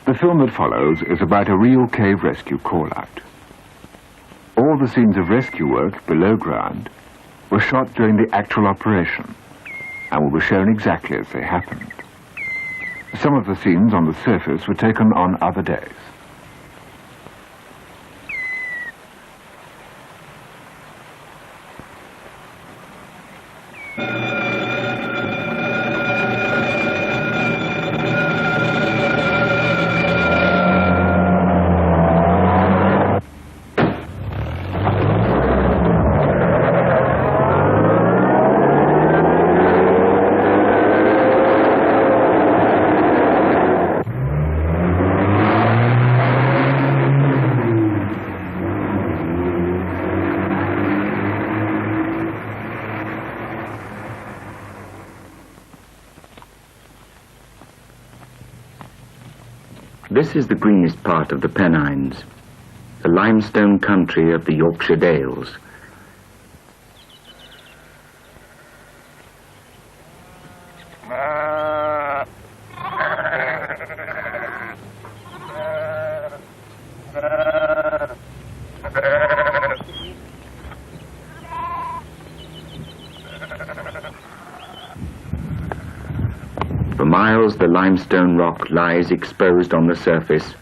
The film that follows is about a real cave rescue call-out. All the scenes of rescue work below ground were shot during the actual operation and will be shown exactly as they happened. Some of the scenes on the surface were taken on other days. This is the greenest part of the Pennines, the limestone country of the Yorkshire Dales. For miles, the limestone rock lies exposed on the surface,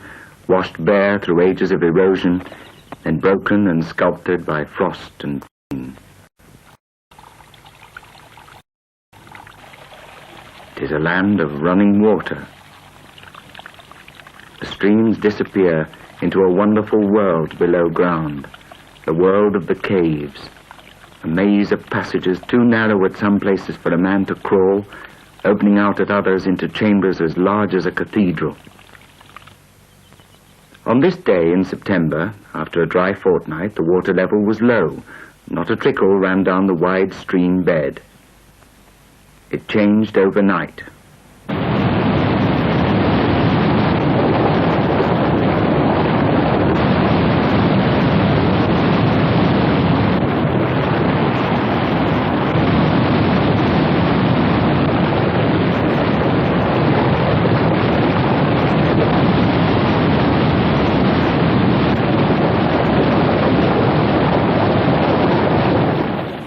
washed bare through ages of erosion, and broken and sculpted by frost and rain. It is a land of running water. The streams disappear into a wonderful world below ground, the world of the caves, a maze of passages too narrow at some places for a man to crawl, opening out at others into chambers as large as a cathedral. On this day in September, after a dry fortnight, the water level was low. Not a trickle ran down the wide stream bed. It changed overnight.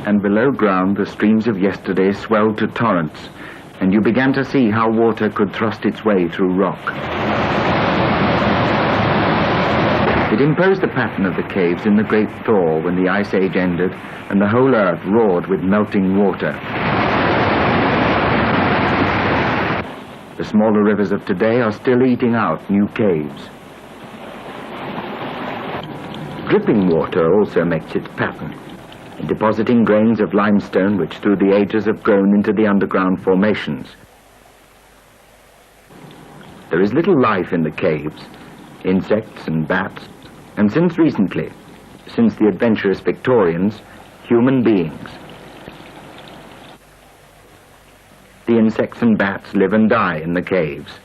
And below ground the streams of yesterday swelled to torrents, and you began to see how water could thrust its way through rock. It imposed the pattern of the caves in the great thaw when the Ice Age ended and the whole earth roared with melting water. The smaller rivers of today are still eating out new caves. Dripping water also makes its pattern, depositing grains of limestone which through the ages have grown into the underground formations. There is little life in the caves, insects and bats, and since recently, since the adventurous Victorians, human beings. The insects and bats live and die in the caves.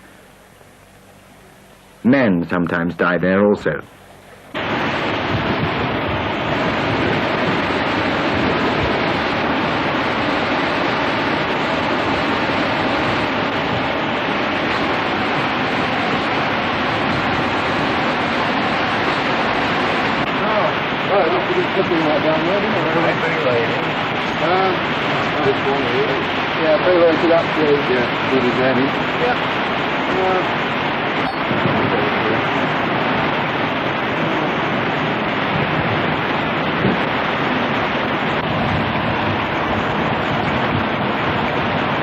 Men sometimes die there also. Yeah, very well to that place. Yeah, good as any. Yeah.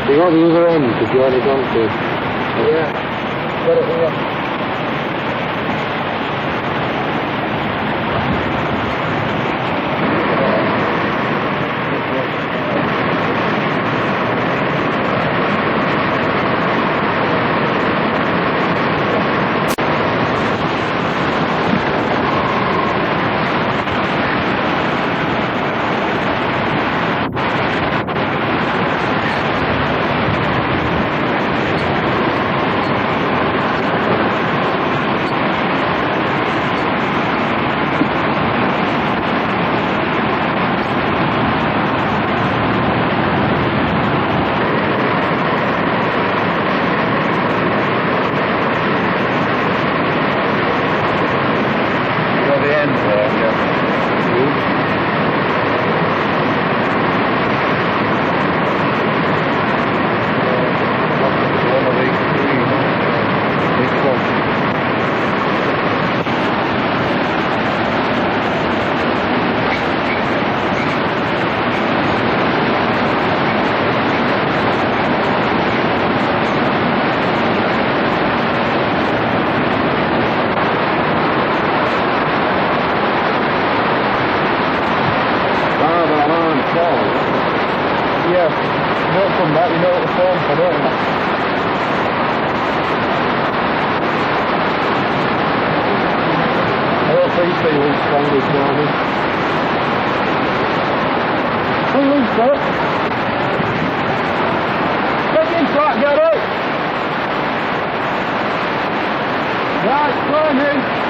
You got the other end if you want to go to. Yeah. Got it here. Yeah. You don't come back, you know what the phone for, don't you? I don't think so, you strong this morning. Hey, who's that? Get in front, get out! Right, go on in.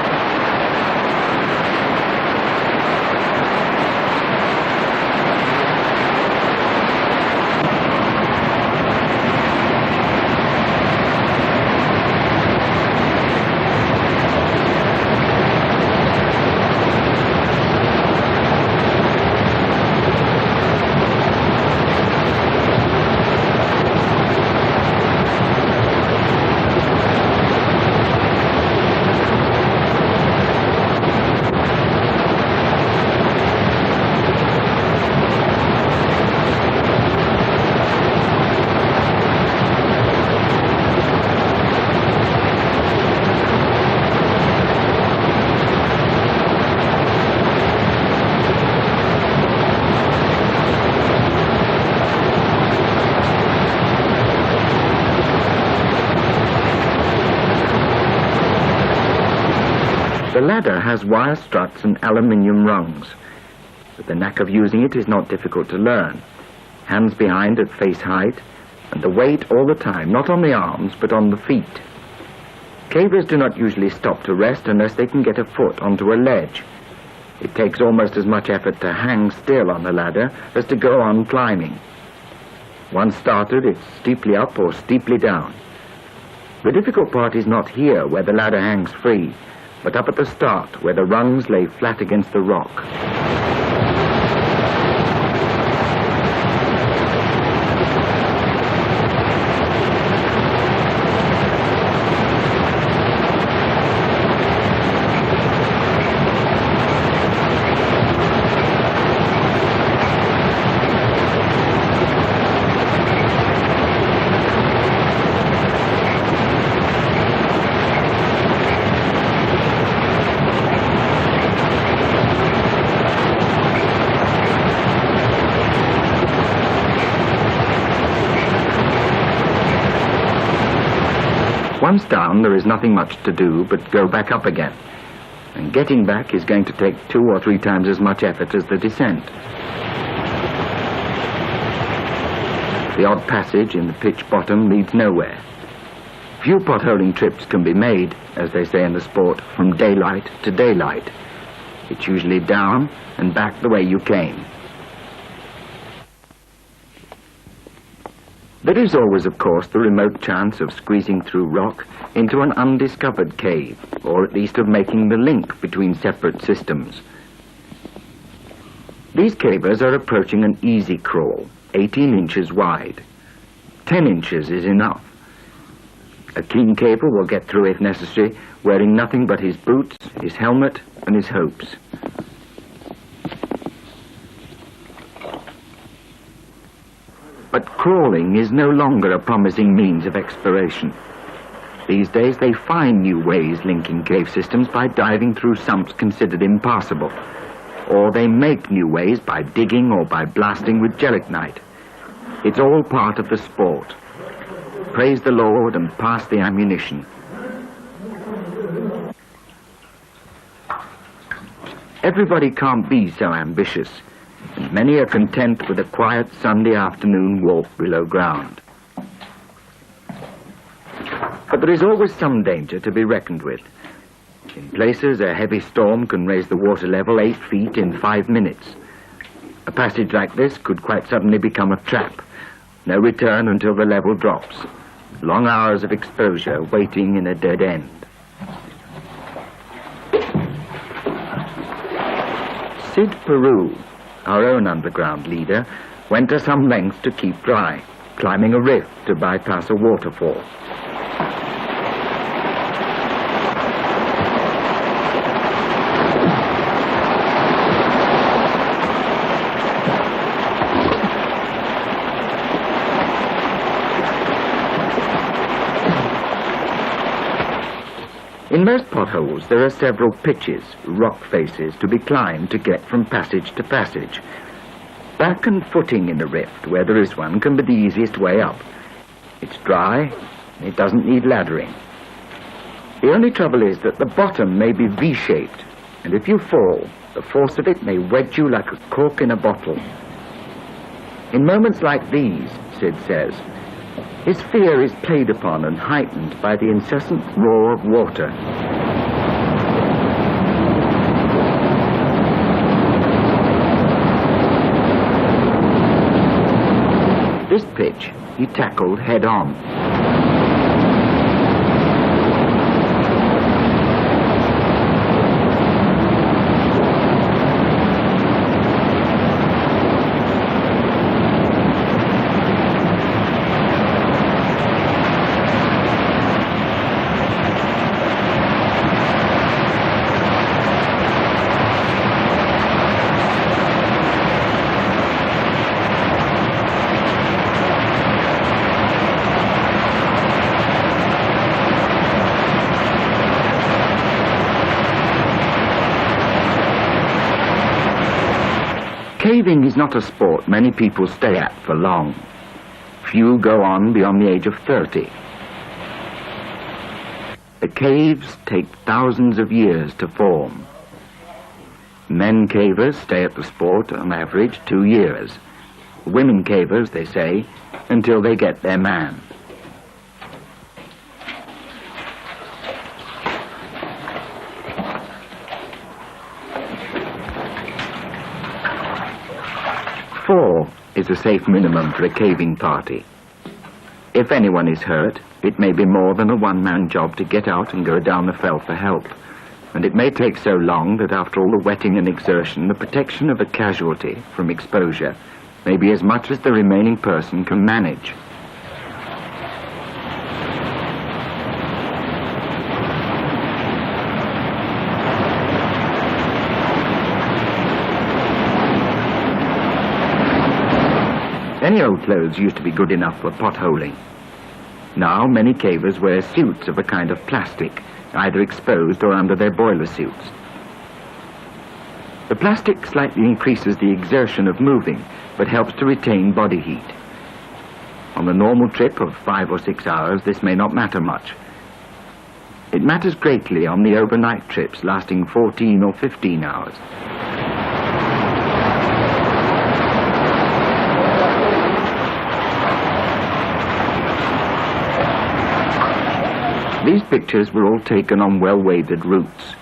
The ladder has wire struts and aluminium rungs, but the knack of using it is not difficult to learn. Hands behind at face height, and the weight all the time, not on the arms, but on the feet. Cavers do not usually stop to rest unless they can get a foot onto a ledge. It takes almost as much effort to hang still on the ladder as to go on climbing. Once started, it's steeply up or steeply down. The difficult part is not here, where the ladder hangs free, but up at the start, where the rungs lay flat against the rock. Once down, there is nothing much to do but go back up again. And getting back is going to take 2 or 3 times as much effort as the descent. The odd passage in the pitch bottom leads nowhere. Few potholing trips can be made, as they say in the sport, from daylight to daylight. It's usually down and back the way you came. There is always, of course, the remote chance of squeezing through rock into an undiscovered cave, or at least of making the link between separate systems. These cavers are approaching an easy crawl, 18 inches wide. 10 inches is enough. A keen caver will get through if necessary, wearing nothing but his boots, his helmet, and his hopes. But crawling is no longer a promising means of exploration. These days they find new ways linking cave systems by diving through sumps considered impassable. Or they make new ways by digging or by blasting with gelignite. It's all part of the sport. Praise the Lord and pass the ammunition. Everybody can't be so ambitious, and many are content with a quiet Sunday afternoon walk below ground. But there is always some danger to be reckoned with. In places, a heavy storm can raise the water level 8 feet in 5 minutes. A passage like this could quite suddenly become a trap. No return until the level drops. Long hours of exposure waiting in a dead end. Sid Peru, our own underground leader, went to some lengths to keep dry, climbing a rift to bypass a waterfall. In most potholes, there are several pitches, rock faces, to be climbed to get from passage to passage. back and footing in a rift, where there is one, can be the easiest way up. It's dry, and it doesn't need laddering. The only trouble is that the bottom may be V-shaped, and if you fall, the force of it may wedge you like a cork in a bottle. In moments like these, Sid says, his fear is played upon and heightened by the incessant roar of water. This pitch he tackled head-on. Caving is not a sport many people stay at for long. Few go on beyond the age of 30. The caves take thousands of years to form. Men cavers stay at the sport on average 2 years. Women cavers, they say, until they get their man. Four is a safe minimum for a caving party. If anyone is hurt, it may be more than a one-man job to get out and go down the fell for help. And it may take so long that after all the wetting and exertion, the protection of a casualty from exposure may be as much as the remaining person can manage. Any old clothes used to be good enough for potholing. Now many cavers wear suits of a kind of plastic, either exposed or under their boiler suits. The plastic slightly increases the exertion of moving, but helps to retain body heat. On the normal trip of 5 or 6 hours, this may not matter much. It matters greatly on the overnight trips lasting 14 or 15 hours. These pictures were all taken on well-waded routes.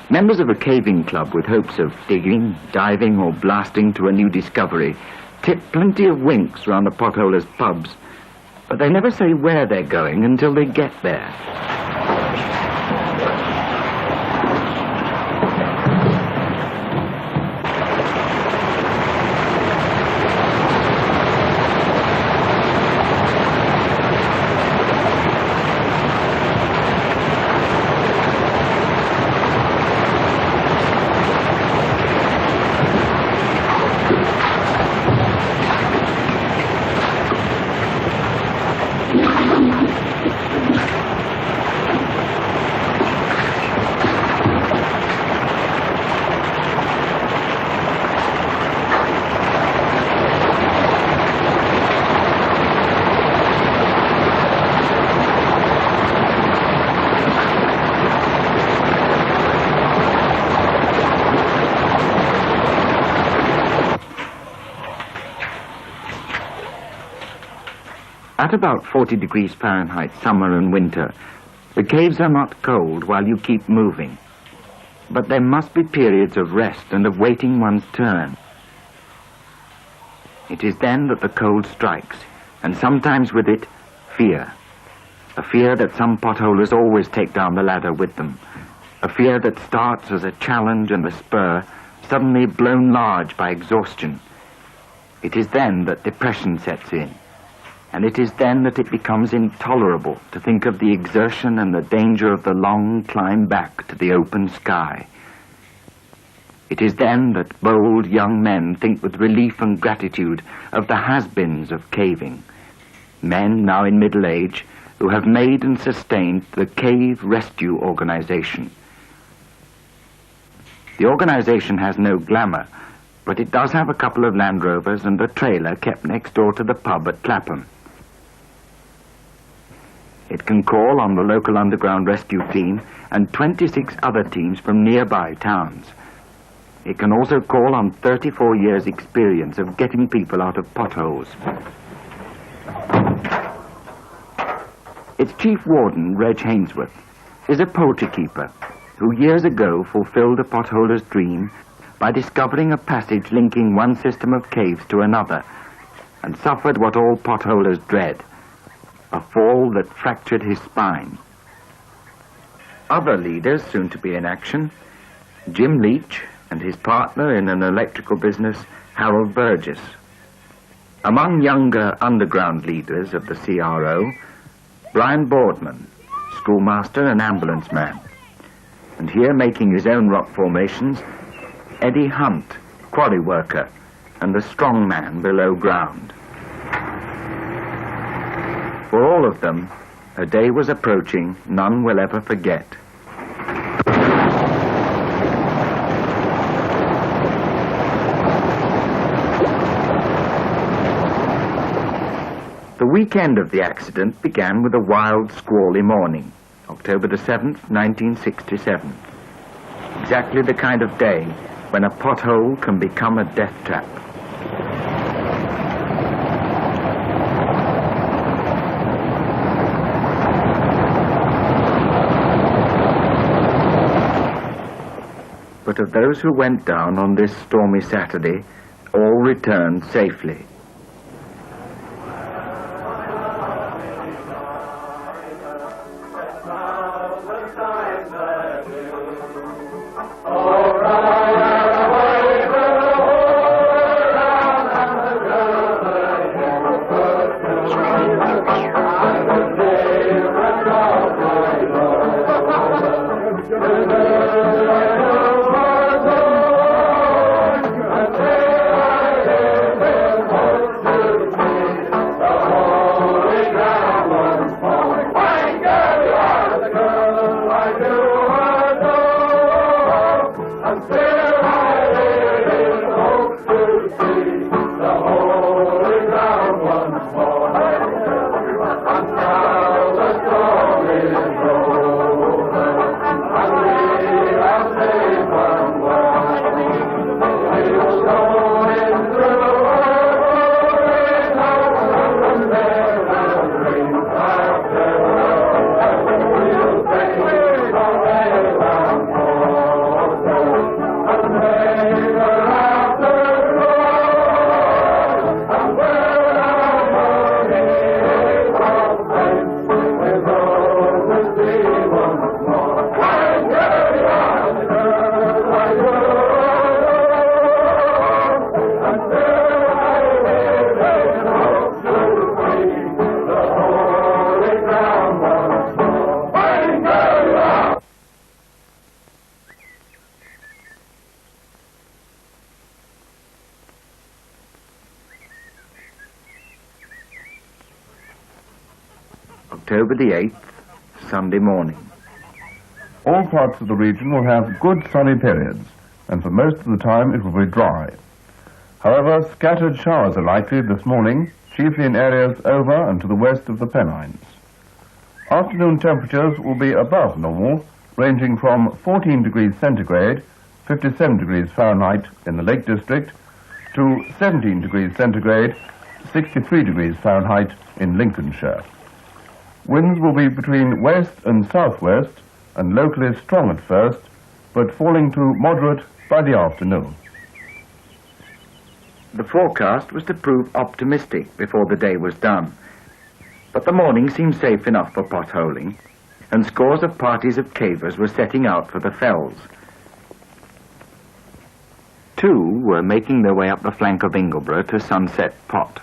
Members of a caving club with hopes of digging, diving or blasting to a new discovery tip plenty of winks round the potholers' pubs, but they never say where they're going until they get there. At about 40 degrees Fahrenheit, summer and winter, the caves are not cold while you keep moving. But there must be periods of rest and of waiting one's turn. It is then that the cold strikes, and sometimes with it, fear. A fear that some potholers always take down the ladder with them. A fear that starts as a challenge and a spur, suddenly blown large by exhaustion. It is then that depression sets in. And it is then that it becomes intolerable to think of the exertion and the danger of the long climb back to the open sky. It is then that bold young men think with relief and gratitude of the has-beens of caving, men now in middle age who have made and sustained the Cave Rescue Organization. The organization has no glamour, but it does have a couple of Land Rovers and a trailer kept next door to the pub at Clapham. It can call on the local underground rescue team and 26 other teams from nearby towns. It can also call on 34 years' experience of getting people out of potholes. Its chief warden, Reg Hainsworth, is a poultry keeper who years ago fulfilled a potholer's dream by discovering a passage linking one system of caves to another, and suffered what all potholers dread, a fall that fractured his spine. Other leaders soon to be in action: Jim Leach and his partner in an electrical business, Harold Burgess. Among younger underground leaders of the CRO, Brian Boardman, schoolmaster and ambulance man. And here making his own rock formations, Eddie Hunt, quarry worker, and the strong man below ground. For all of them, a day was approaching none will ever forget. The weekend of the accident began with a wild, squally morning, October the 7th, 1967. Exactly the kind of day when a pothole can become a death trap. But of those who went down on this stormy Saturday, all returned safely. October the 8th, Sunday morning. All parts of the region will have good sunny periods, and for most of the time it will be dry. However, scattered showers are likely this morning, chiefly in areas over and to the west of the Pennines. Afternoon temperatures will be above normal, ranging from 14 degrees centigrade, 57 degrees Fahrenheit in the Lake District, to 17 degrees centigrade, 63 degrees Fahrenheit in Lincolnshire. Winds will be between west and southwest, and locally strong at first, but falling to moderate by the afternoon. The forecast was to prove optimistic before the day was done, but the morning seemed safe enough for potholing, and scores of parties of cavers were setting out for the fells. Two were making their way up the flank of Ingleborough to Sunset Pot,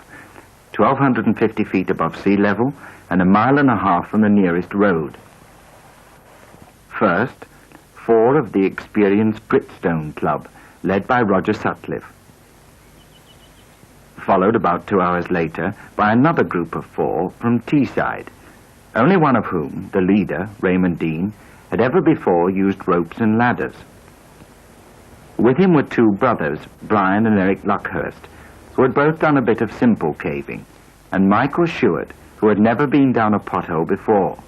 1,250 feet above sea level and a mile and a half from the nearest road. First, 4 of the experienced Gritstone Club, led by Roger Sutcliffe. Followed about 2 hours later by another group of 4 from Teesside, only one of whom, the leader, Raymond Dean, had ever before used ropes and ladders. With him were two brothers, Brian and Eric Luckhurst, who had both done a bit of simple caving, and Michael Shewart, who had never been down a pothole before.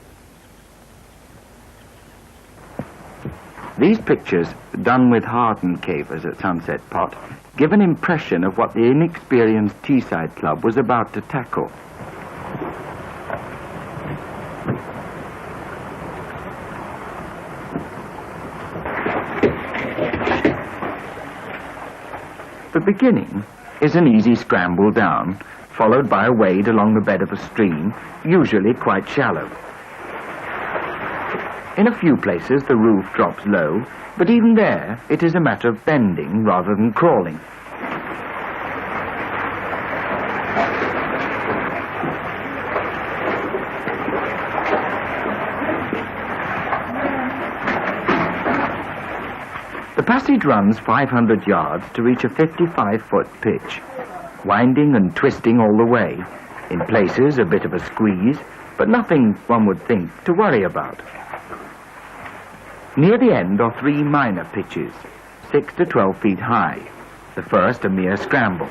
These pictures, done with hardened cavers at Sunset Pot, give an impression of what the inexperienced Teesside Club was about to tackle. The beginning is an easy scramble down, followed by a wade along the bed of a stream, usually quite shallow. In a few places the roof drops low, but even there it is a matter of bending rather than crawling. The passage runs 500 yards to reach a 55-foot pitch, winding and twisting all the way. In places a bit of a squeeze, but nothing one would think to worry about. Near the end are three minor pitches, 6 to 12 feet high, the first a mere scramble.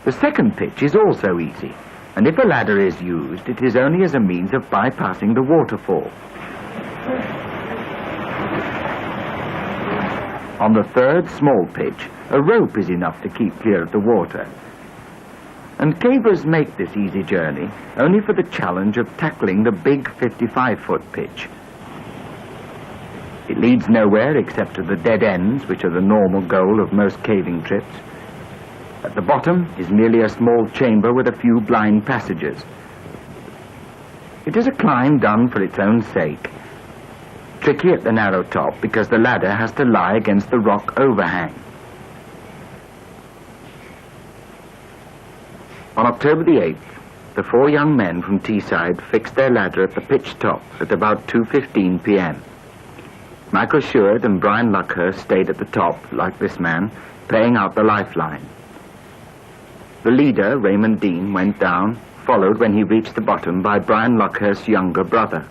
The second pitch is also easy, and if a ladder is used, it is only as a means of bypassing the waterfall. On the third small pitch, a rope is enough to keep clear of the water. And cavers make this easy journey only for the challenge of tackling the big 55-foot pitch. It leads nowhere except to the dead ends, which are the normal goal of most caving trips. At the bottom is merely a small chamber with a few blind passages. It is a climb done for its own sake. Tricky at the narrow top because the ladder has to lie against the rock overhang. On October the 8th, the four young men from Teesside fixed their ladder at the pitch top at about 2:15 p.m. Michael Shewart and Brian Luckhurst stayed at the top, like this man, playing out the lifeline. The leader, Raymond Dean, went down, followed when he reached the bottom by Brian Luckhurst's younger brother.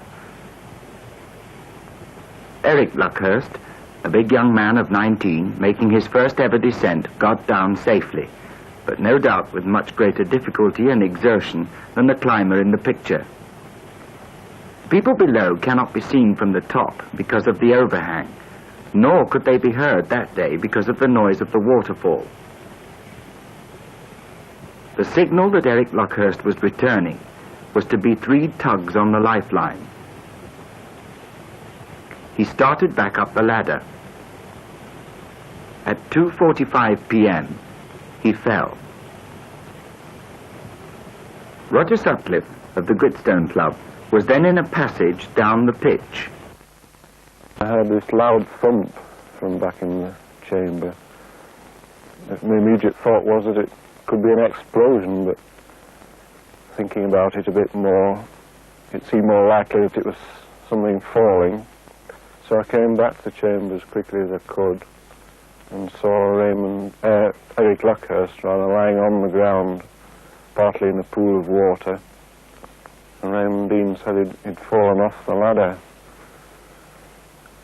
Eric Luckhurst, a big young man of 19, making his first ever descent, got down safely, but no doubt with much greater difficulty and exertion than the climber in the picture. People below cannot be seen from the top because of the overhang, nor could they be heard that day because of the noise of the waterfall. The signal that Eric Luckhurst was returning was to be 3 tugs on the lifeline. He started back up the ladder. At 2:45 p.m., he fell. Roger Sutcliffe of the Gritstone Club was then in a passage down the pitch. I heard this loud thump from back in the chamber. My immediate thought was that it could be an explosion, but thinking about it a bit more, it seemed more likely that it was something falling. So I came back to the chamber as quickly as I could and saw Eric Luckhurst lying on the ground, partly in a pool of water. And Raymond Dean said he'd fallen off the ladder.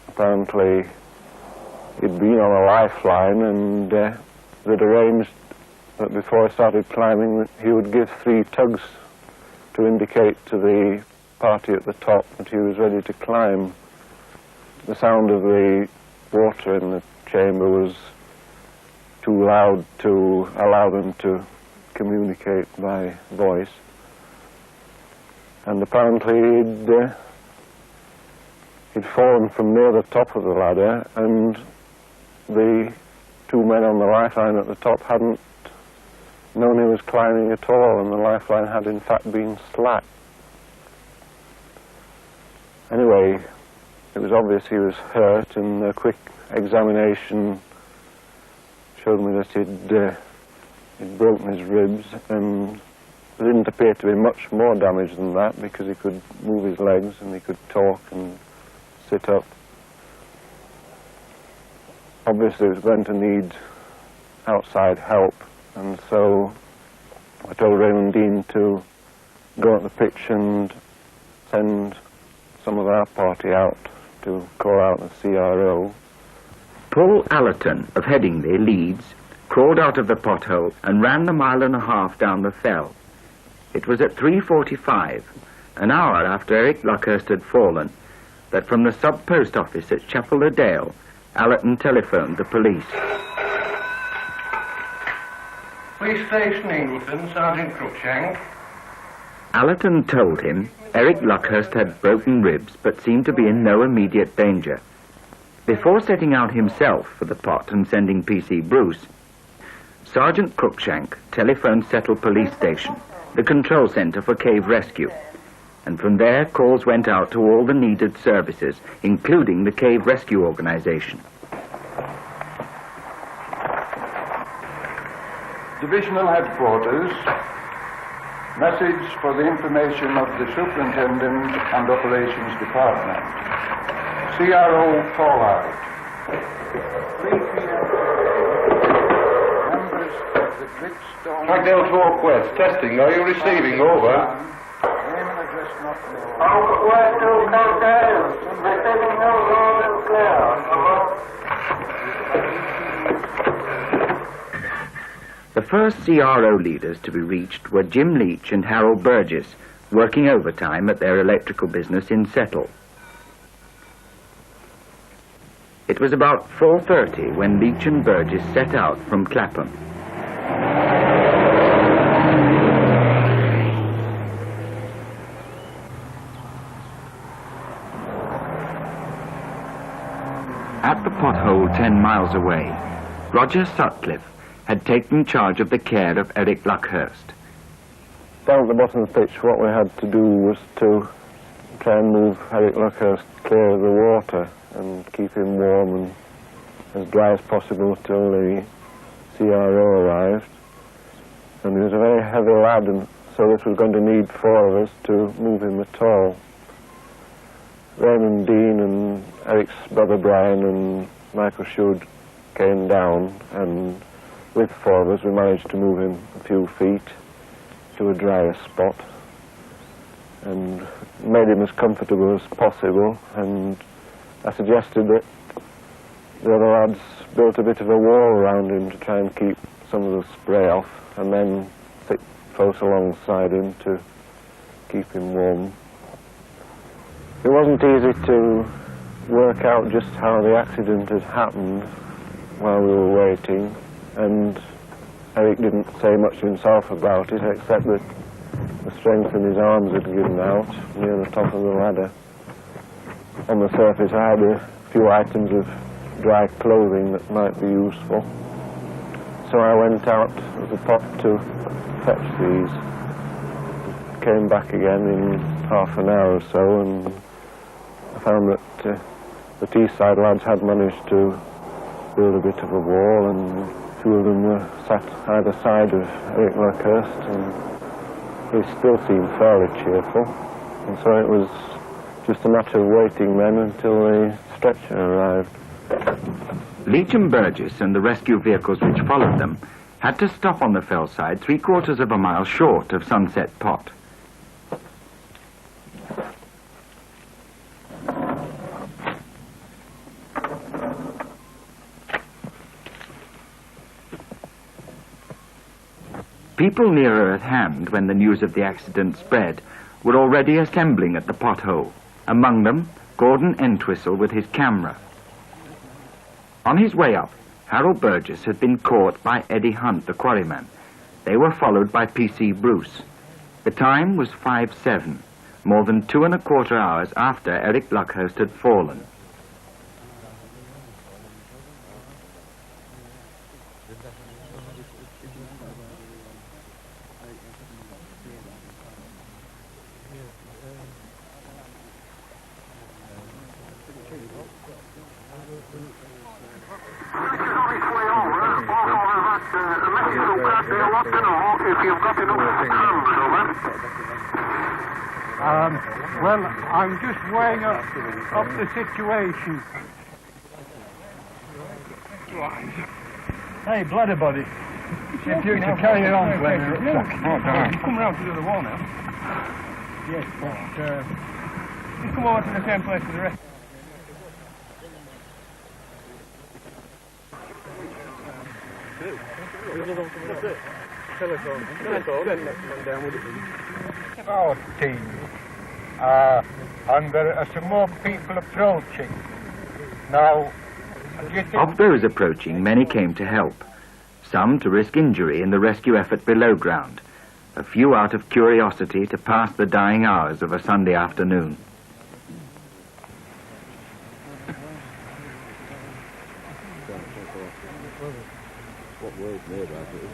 Apparently he'd been on a lifeline, and they'd arranged that before he started climbing he would give 3 tugs to indicate to the party at the top that he was ready to climb. The sound of the water in the chamber was too loud to allow them to communicate by voice. And apparently he'd fallen from near the top of the ladder, and the 2 men on the lifeline at the top hadn't known he was climbing at all, and the lifeline had in fact been slack. Anyway, it was obvious he was hurt, and a quick examination showed me that he'd broken his ribs, and there didn't appear to be much more damage than that because he could move his legs and he could talk and sit up. Obviously he was going to need outside help, and so I told Raymond Dean to go at the pitch and send some of our party out to call out the CRO. Paul Allerton of Headingley, Leeds, crawled out of the pothole and ran the 1.5 miles down the fell. It was at 3:45, an hour after Eric Luckhurst had fallen, that from the sub-post office at Chapel-le-Dale, Allerton telephoned the police. Police Station, Ingleton, Sergeant Cruikshank. Allerton told him Eric Luckhurst had broken ribs but seemed to be in no immediate danger. Before setting out himself for the pot and sending PC Bruce, Sergeant Cruikshank telephoned Settle Police Station, the control centre for cave rescue, and from there calls went out to all the needed services, including the Cave Rescue Organisation. Divisional Headquarters. Message for the information of the Superintendent and Operations Department. CRO fallout. 3 p.m. Members of the Gritstone... Bagdale to Oak West, testing. Are you receiving? Over. Name and address not known. Oak West to Bagdale. Receiving no road and clear. The first CRO leaders to be reached were Jim Leach and Harold Burgess, working overtime at their electrical business in Settle. It was about 4:30 when Leach and Burgess set out from Clapham. At the pothole 10 miles away, Roger Sutcliffe had taken charge of the care of Eric Luckhurst. Down at the bottom of the pitch, what we had to do was to try and move Eric Luckhurst clear of the water and keep him warm and as dry as possible till the CRO arrived. And he was a very heavy lad, and so this was going to need 4 of us to move him at all. Raymond Dean and Eric's brother Brian and Michael Shute came down, and with 4 of us we managed to move him a few feet to a drier spot and made him as comfortable as possible. And I suggested that the other lads built a bit of a wall around him to try and keep some of the spray off, and then sit close alongside him to keep him warm. It wasn't easy to work out just how the accident had happened while we were waiting, and Eric didn't say much himself about it, except that the strength in his arms had given out near the top of the ladder. On the surface I had a few items of dry clothing that might be useful, so I went out of the pot to fetch these. Came back again in half an hour or so, and I found that the Teesside lads had managed to build a bit of a wall, and 2 of them were sat either side of Eric Luckhurst, and he still seemed fairly cheerful. And so it was just a matter of waiting then until the stretcher arrived. Leach and Burgess and the rescue vehicles which followed them had to stop on the fell side 3/4 of a mile short of Sunset Pot. People nearer at hand when the news of the accident spread were already assembling at the pothole, among them Gordon Entwistle with his camera. On his way up, Harold Burgess had been caught by Eddie Hunt, the quarryman. They were followed by PC Bruce. The time was 5:07, more than 2¼ hours after Eric Luckhurst had fallen. Well, I'm just weighing up the situation. Right. Hey, bloody buddy. If you can carry it on, Glenn. Come round to the other wall now. Yes, but you come over to the same place as the rest. About team. And there are some more people approaching. Now, do you think... Of those approaching, many came to help. Some to risk injury in the rescue effort below ground. A few out of curiosity to pass the dying hours of a Sunday afternoon. What worries me about it is,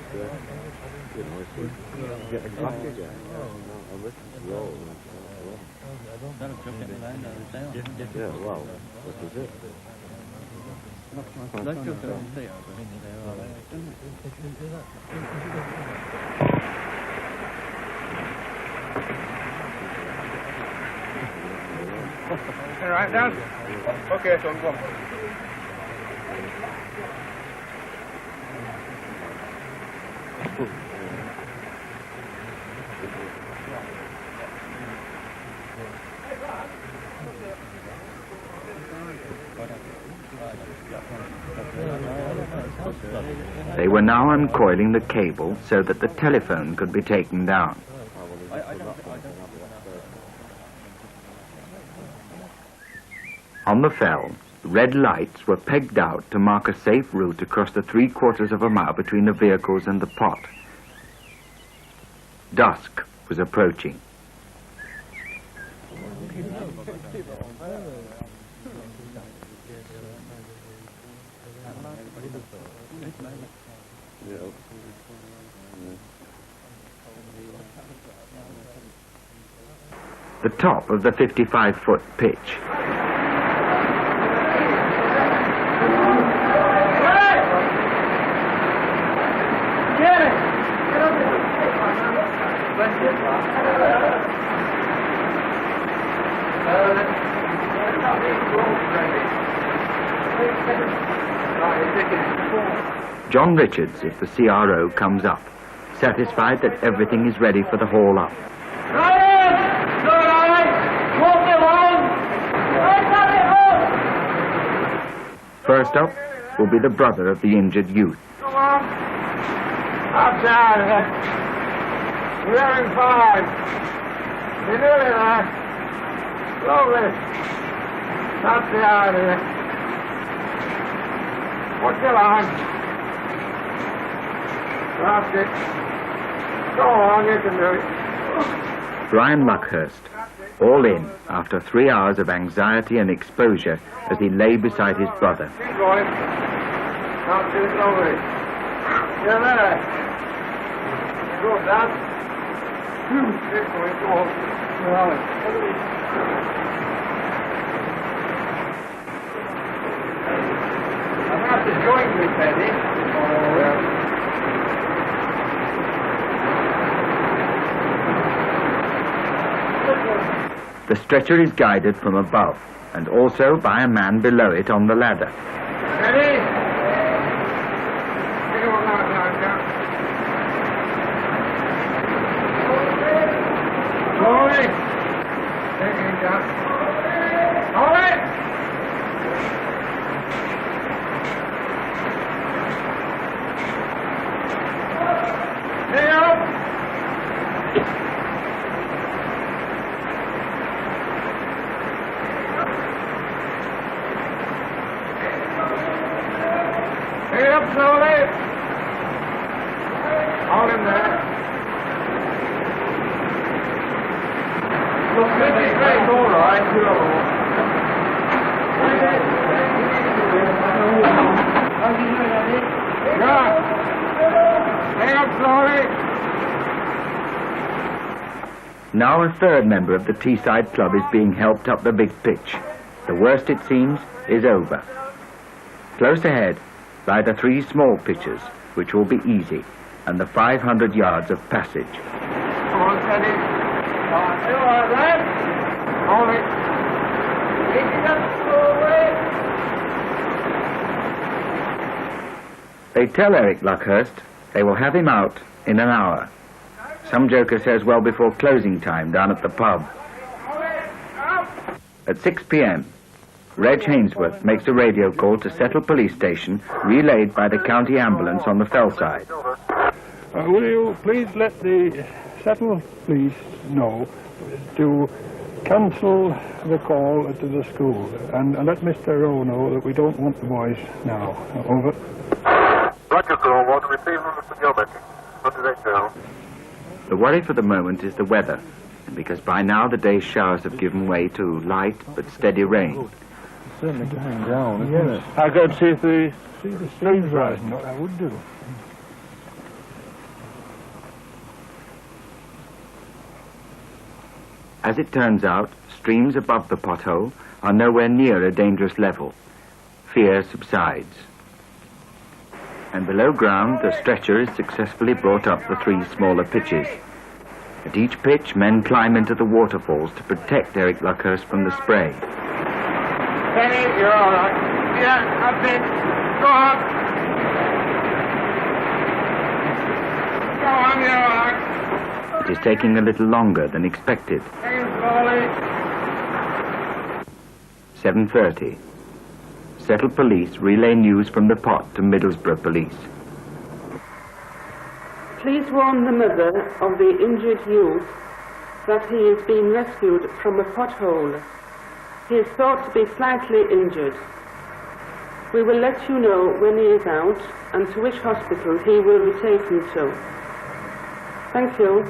getting back again. I'm listening low. Yeah, well, this is it. All right, Dan? Okay, so go on. They were now uncoiling the cable so that the telephone could be taken down. On the fell, red lights were pegged out to mark a safe route across the 3/4 of a mile between the vehicles and the pot. Dusk was approaching. The top of the 55-foot pitch. John Richards, if the CRO comes up, satisfied that everything is ready for the haul up. First up will be the brother of the injured youth. Come on. Outside of it. We're having fine. You're doing that. Slowly. Outside of it. What's your line? That's it. Go on, you can do it. Brian Luckhurst, all in after 3 hours of anxiety and exposure as he lay beside his brother. Keep going. Not too slowly. You're there. Go down. Keep going. Go on. I'm going to have to join you, Teddy. The stretcher is guided from above and also by a man below it on the ladder. Ready? Take one more time, down. Slowly. Take it down. All right. Stay up. Pick it up slowly. Hold him there. Look, this is great, all right. Good. Pick it up slowly. Now a third member of the Teesside Club is being helped up the big pitch. The worst, it seems, is over. Close ahead lie the 3 small pitches, which will be easy, and the 500 yards of passage. Come on, Teddy. You are there. Hold it. Pick it up slowly. They tell Eric Luckhurst they will have him out in an hour. Some joker says well before closing time down at the pub. At 6 p.m., Reg Hainsworth makes a radio call to Settle Police Station, relayed by the county ambulance on the fell side. Will you please let the Settle Police know to cancel the call to the school and let Mr. Rowe know that we don't want the boys now. Over. Roger, sir. What receive from Mr. Gilbert? What do they tell? The worry for the moment is the weather, because by now the day's showers have given way to light but steady rain. It's certainly dying down, isn't it? I go and see if the stream's rising. What I would do. As it turns out, streams above the pothole are nowhere near a dangerous level. Fear subsides. And below ground, the stretcher is successfully brought up the 3 smaller pitches. At each pitch, men climb into the waterfalls to protect Eric Luckhurst from the spray. Penny, you're all right. Yeah, that's it. Go on. Go on, you're all right. It is taking a little longer than expected. 7:30. Settle Police relay news from the pot to Middlesbrough Police. Please warn the mother of the injured youth that he is being rescued from a pothole. He is thought to be slightly injured. We will let you know when he is out and to which hospital he will be taken to. Thank you.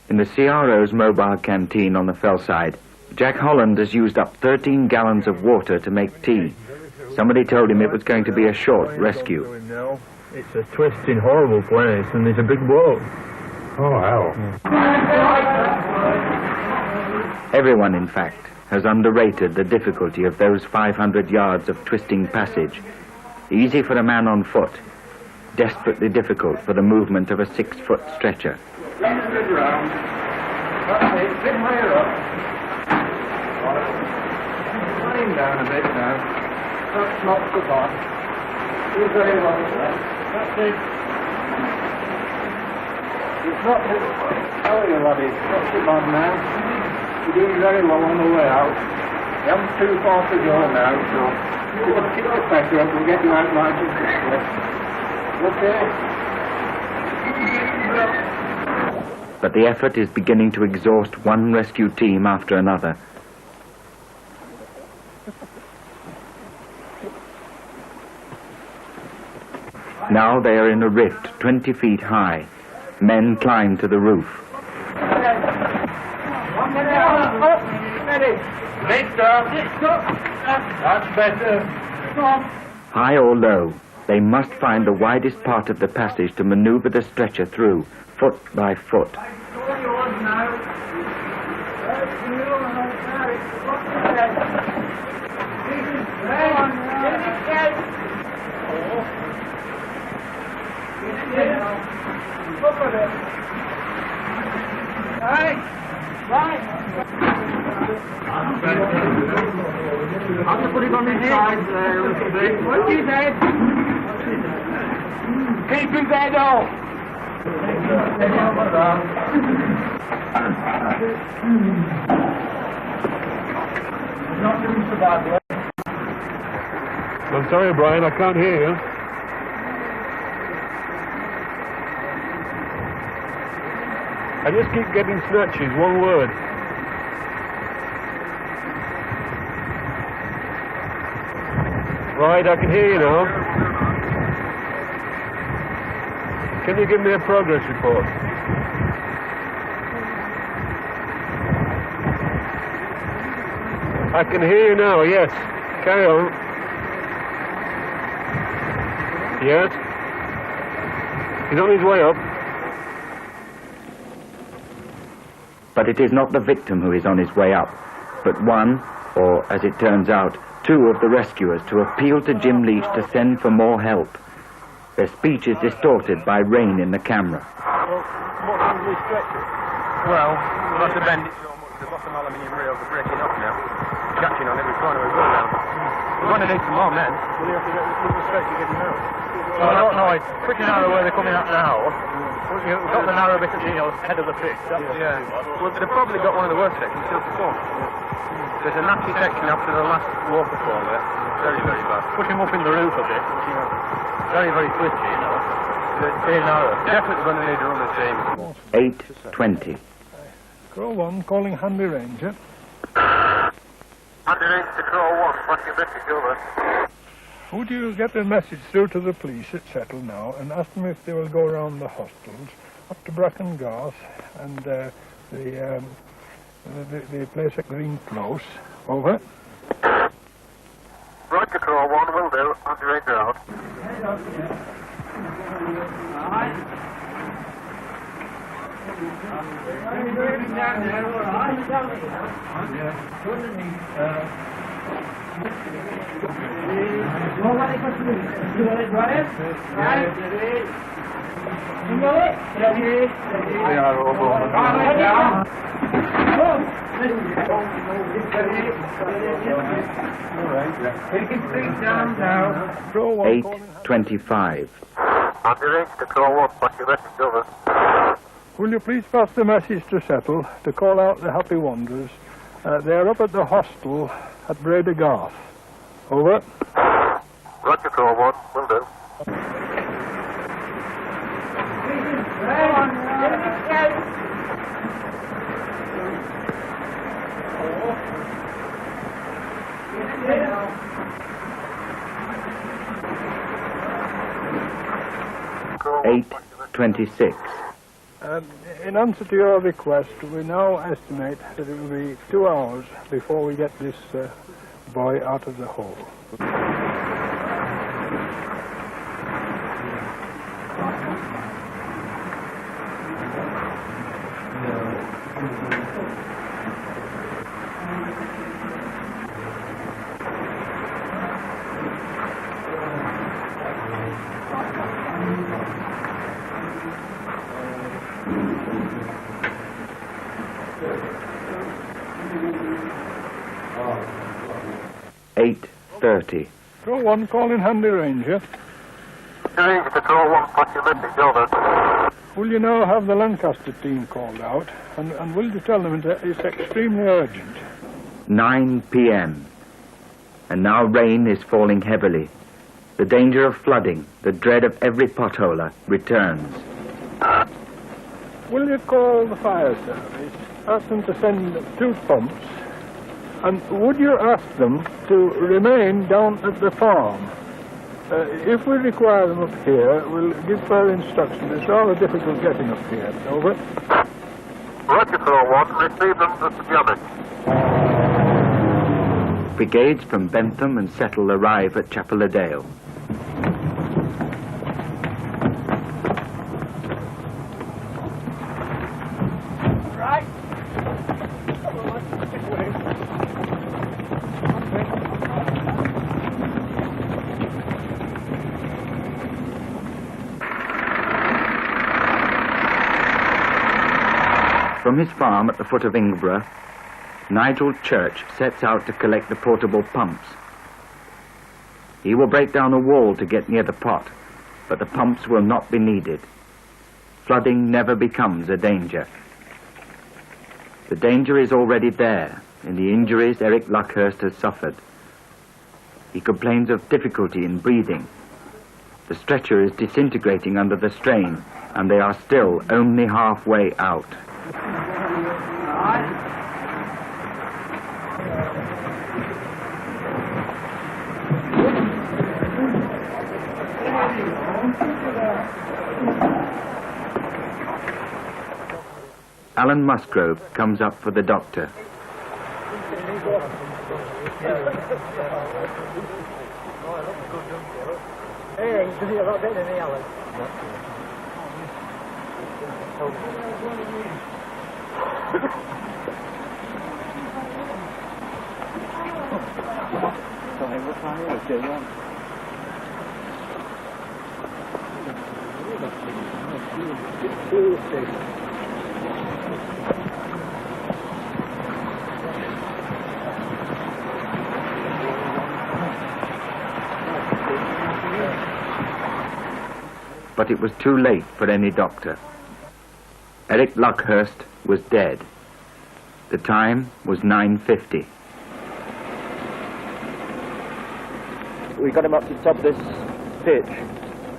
In the CRO's mobile canteen on the fell side, Jack Holland has used up 13 gallons of water to make tea. Somebody told him it was going to be a short rescue. It's a twisting, horrible place, and there's a big boat. Oh, hell. Everyone, in fact, has underrated the difficulty of those 500 yards of twisting passage. Easy for a man on foot, desperately difficult for the movement of a 6-foot stretcher. That's it, bit higher up. Lying down a bit now. That's not so bad. Do very well, sir. That's it. It's not too bad. Oh, you laddie, not too bad now. You're doing very well on the way out. You haven't too far to go now, so if you keep the pressure up, we'll get you out nice and quickly. Okay? But the effort is beginning to exhaust one rescue team after another. Now they are in a rift 20 feet high. Men climb to the roof. That's better. High or low, they must find the widest part of the passage to maneuver the stretcher through, foot by foot. I'll just put it on his side there a little bit. What's his head? Keep his head off. Not doing so badly. I'm sorry, Brian, I can't hear you. I just keep getting snatches, one word. Right, I can hear you now. Can you give me a progress report? I can hear you now, yes. Carry on. Yes? He's on his way up. But it is not the victim who is on his way up, but one, or, as it turns out, two of the rescuers to appeal to Jim Leach to send for more help. Their speech is distorted by rain in the camera. Well, we'll have to bend it so much the bottom aluminium rails are breaking up now. Catching on every corner we go now. We're going to need some more men. Will you have to get the stretch to get them out? Well, I don't know. It's pretty narrow where they're coming out now. We've got the narrow bit at the head of the pit. Yeah. Well, they've probably got one of the worst sections still to come. There's a nasty section after the last waterfall there. Very, very bad. Push him up in the roof a bit. Very, very twisty, you know. It's very narrow. Definitely going to need to run the team. 8:20. Crow 1 calling Handy Ranger. Handy Ranger to Crow 1. What's your message, over? Would you get a message through to the police at Settle now and ask them if they will go around the hostels up to Bracken Garth and the place at Green Close. Over. Roger, Crow 1 will do. Handy Ranger out. Take it straight down now. 8:25. Handy Ranger to Crow 1. What's your message, over? Will you please pass the message to Settle to call out the Happy Wanderers? They're up at the hostel at Breda Garth. Over. Roger, Crow 1 will do. Crow 8:26. In answer to your request, we now estimate that it will be 2 hours before we get this boy out of the hole. 8:30. Crow 1 calling Handy Ranger. Ranger to Crow 1. What's your message, over? Will you now have the Lancaster team called out, and will you tell them that it's extremely urgent? 9 p.m. And now rain is falling heavily. The danger of flooding, the dread of every potholer, returns. Will you call the fire service, ask them to send 2 pumps, and would you ask them to remain down at the farm? If we require them up here, we'll give further instructions. It's rather difficult getting up here. Over. Roger, Crow 1. Receive them at the Jamming. Brigades from Bentham and Settle arrive at Chapel-a-Dale. Right. From his farm at the foot of Ingborough, Nigel Church sets out to collect the portable pumps. He will break down a wall to get near the pot, but the pumps will not be needed. Flooding never becomes a danger. The danger is already there in the injuries Eric Luckhurst has suffered. He complains of difficulty in breathing. The stretcher is disintegrating under the strain, and they are still only halfway out. Alan Musgrove comes up for the doctor. Hey, you can see a lot better than me, Alan. But it was too late for any doctor. Eric Luckhurst was dead. The time was 9:50. We got him up to the top of this pitch.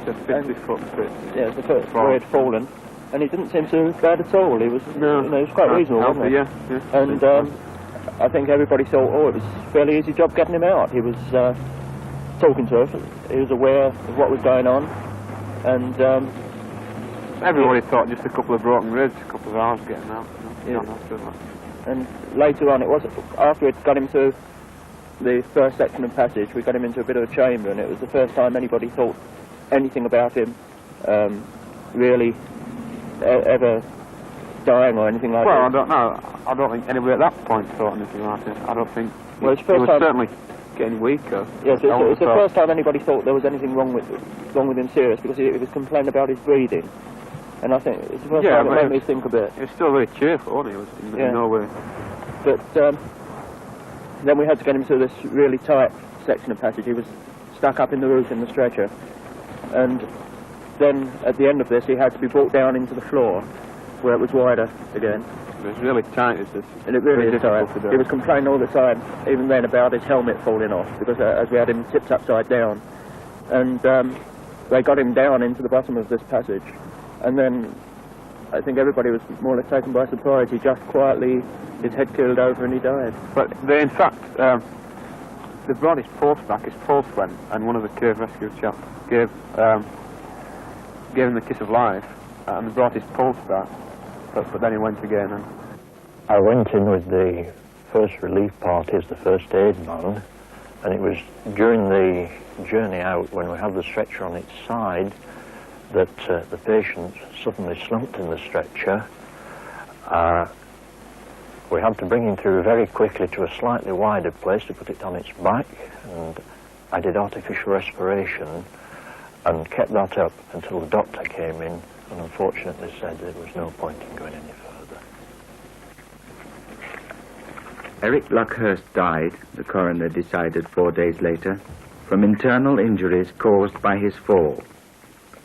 The 50-foot pitch. Yeah, it was the first where he'd fallen. And he didn't seem too bad at all. He was, he was quite reasonable, wasn't he? Yeah. And I think everybody thought, it was a fairly easy job getting him out. He was talking to us. He was aware of what was going on. And everybody thought just a couple of broken ribs, a couple of hours getting out. And later on, it was after we'd got him to the first section of passage, we got him into a bit of a chamber, and it was the first time anybody thought anything about him really ever dying or anything like that. Well, I don't know. I don't think anybody at that point thought anything like it. I don't think. Well, it's he first was time certainly getting weaker. Yes, it's the first time anybody thought there was anything wrong with him serious, because he was complaining about his breathing. And I think it's the first time it made me think a bit. He was still very cheerful, wasn't he? He was in no way. But then we had to get him to this really tight section of passage. He was stuck up in the roof in the stretcher. And then at the end of this, he had to be brought down into the floor, where it was wider again. It was really tight. And it really is tight. He was complaining all the time, even then, about his helmet falling off, because as we had him tipped upside down. And they got him down into the bottom of this passage. And then I think everybody was more or less taken by surprise. He just quietly, his head keeled over and he died. But they, in fact, they brought his pulse back, his pulse went, and one of the cave rescue chaps gave him the kiss of life, and they brought his pulse back, but then he went again. And I went in with the first relief party as the first aid man, and it was during the journey out, when we had the stretcher on its side, that the patient suddenly slumped in the stretcher. We had to bring him through very quickly to a slightly wider place to put it on its back, and I did artificial respiration and kept that up until the doctor came in and unfortunately said there was no point in going any further. Eric Luckhurst died, the coroner decided 4 days later, from internal injuries caused by his fall.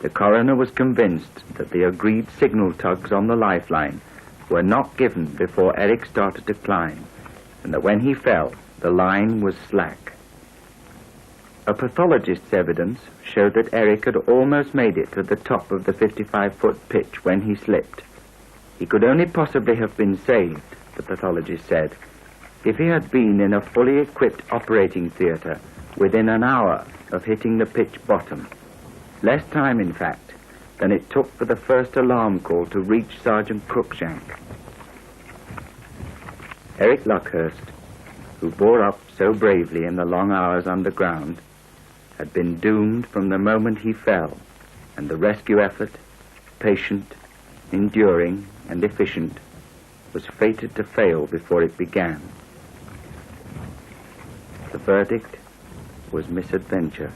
The coroner was convinced that the agreed signal tugs on the lifeline were not given before Eric started to climb, and that when he fell, the line was slack. A pathologist's evidence showed that Eric had almost made it to the top of the 55-foot pitch when he slipped. He could only possibly have been saved, the pathologist said, if he had been in a fully equipped operating theatre within an hour of hitting the pitch bottom. Less time, in fact, than it took for the first alarm call to reach Sergeant Cruikshank. Eric Luckhurst, who bore up so bravely in the long hours underground, had been doomed from the moment he fell, and the rescue effort, patient, enduring, and efficient, was fated to fail before it began. The verdict was misadventure.